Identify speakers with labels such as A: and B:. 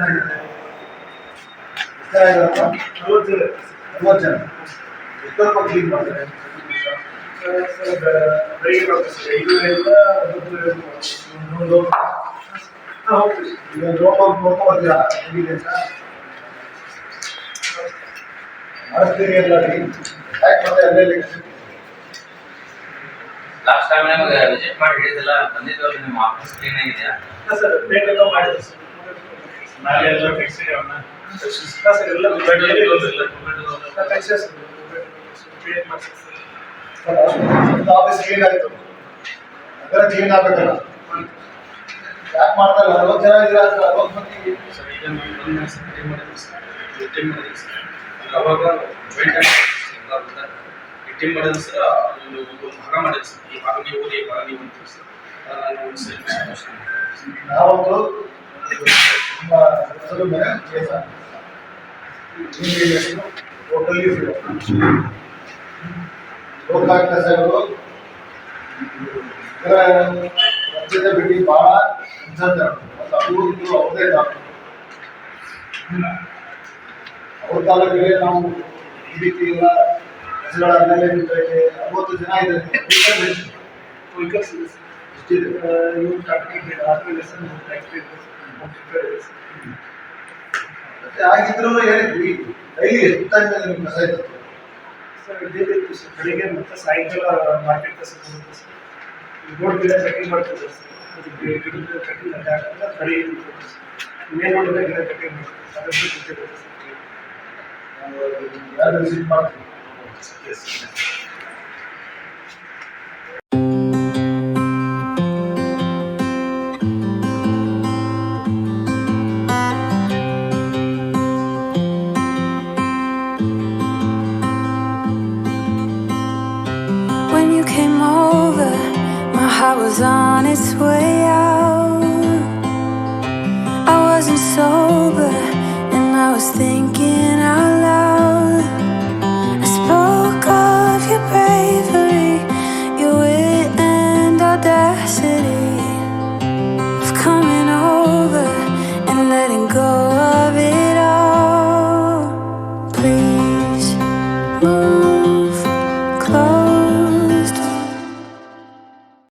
A: ಚೆನ್ನಾಗಿದೆ. ಎಷ್ಟು ಜನ? 40 ಜನ. ಎಷ್ಟೊತ್ತು ಕ್ಲೀನ್ ಮಾಡ್ತಾರೆ? ಬೆಳಿಗ್ಗೆ ಬರ್ತಾರೆ. 5 ಹೋಗ್ತೀವಿ. ಈಗ ನೋಡ್ಕೊಂಡ್ಬರ್ತೀರಾ ಹೇಗಿದೆ ಅಂತ ಮಾಡಿಸ್ತೀರಿ ಎಲ್ಲ ಯಾಕೆ ಮತ್ತೆ ಅಲ್ಲೇ
B: ಲಾಸ್ಟ್ ಟೈಮ್ ನಮಗೆ ವಿಸಿಟ್ ಮಾಡಿ ಹೇಳಿದಿಲ್ಲ ಬಂದಿದ್ವಲ್ಲ ನಿಮ್ಮ ಆಫೀಸ್ ಕ್ಲೀನ್ ಆಗಿದೆಯಾ?
A: ಸರ್ ಬೇಕೆಲ್ಲ ಮಾಡಿದ್ರು ಸರ್. ನಾಳೆ ಎಲ್ಲ ಟೆಕ್ಸ್ಟೈಲ್ ಅವನ್ನ ಸರ್ ಎಲ್ಲ ಆಫೀಸ್ ಕ್ಲೀನ್ ಆಯಿತು. ಅದರ ಕ್ಲೀನ್ ಆಗಬೇಕಲ್ಲ, ಯಾಕೆ ಮಾಡ್ತಾ ಇಲ್ಲ? 40 ಜನ ಇದ್ದೀರಾ ಅಂತ 40 ಮಂದಿ
B: ಸರ್ ಈಗ ನಾನು ಸೆಕ್ರೆಟರಿ ಮಾಡಿದ್ವಿ ಸರ್, ಮೀಟಿಂಗ್ ಮಾಡಿದ್ವಿ ಸರ್. ಅವಾಗ ಮೀಟಿಂಗ್ ಮಾಡಿದ್ರು ಸರ್. ಒಂದು ಭಾಗ ಮಾಡಿದ್ವಿ ಸರ್. ಈ ಭಾಗ ನೀವು ಈ ಭಾಗ ನೀವು ಅಂತೀವಿ ಸರ್.
A: ನಾವೊಂದು ನಿಮ್ಮ ಹೆಸರು ಮೇಲೆ ಕೇಸ ಟೋಟಲಿ ಲೋಕಾಯುಕ್ತ ಸಾಹೇಬರು ರಾಜ್ಯದ ಬಿಟ್ಟು ಭಾಳ ಅನ್ಸತ್ತೆ. ಮತ್ತು ಅಭಿವೃದ್ಧಿ ಅವ್ರದೇ ಅವ್ರ ತಾಲೂಕಿಗೆ ನಾವು ಈ ರೀತಿ ಎಲ್ಲ ಹೆಸರುಗಳ ಮೇಲೆ 60 ಜನ ಇದ್ದಾರೆ. ಆಗಿದ್ರು ಹೇಳಿದ್ವಿ ಡೈಲಿ ಎಷ್ಟು ಟೈಮ್ ನಿಮ್ಗೆ ಕಸ ಇರ್ತದೆ
C: ಸರ್? ಡೈಲಿ ಇತ್ತು ಸರ್. ಬೆಳಿಗ್ಗೆ ಮತ್ತು ಸಾಯಂಕಾಲ ಮಾರ್ಕೆಟ್ ಕಸ ಬರುತ್ತೆ ಸರ್. ರೋಡ್ ಗಿಡ ಕಟಿಂಗ್ ಮಾಡ್ತಿದ್ದಾರೆ ಸರ್. ಅದಕ್ಕೆ ಗಿಡದ ಕಟಿಂಗ್ ಅಂತ ಹಾಕಿದ್ರೆ ಕಡೆ ಇರುತ್ತೆ ಸರ್. ಮೇನ್ ರೋಡ್ ಗಿಡ ಕಟಿಂಗ್ ಮಾಡ್ತಾರೆ. ಅದಕ್ಕೆ ಗೊತ್ತಿರುತ್ತೆ ಸರ್.
A: ಯಾರು ವಿಸಿಟ್ ಮಾಡ್ತೀವಿ.
D: When you came over, my heart was on its way.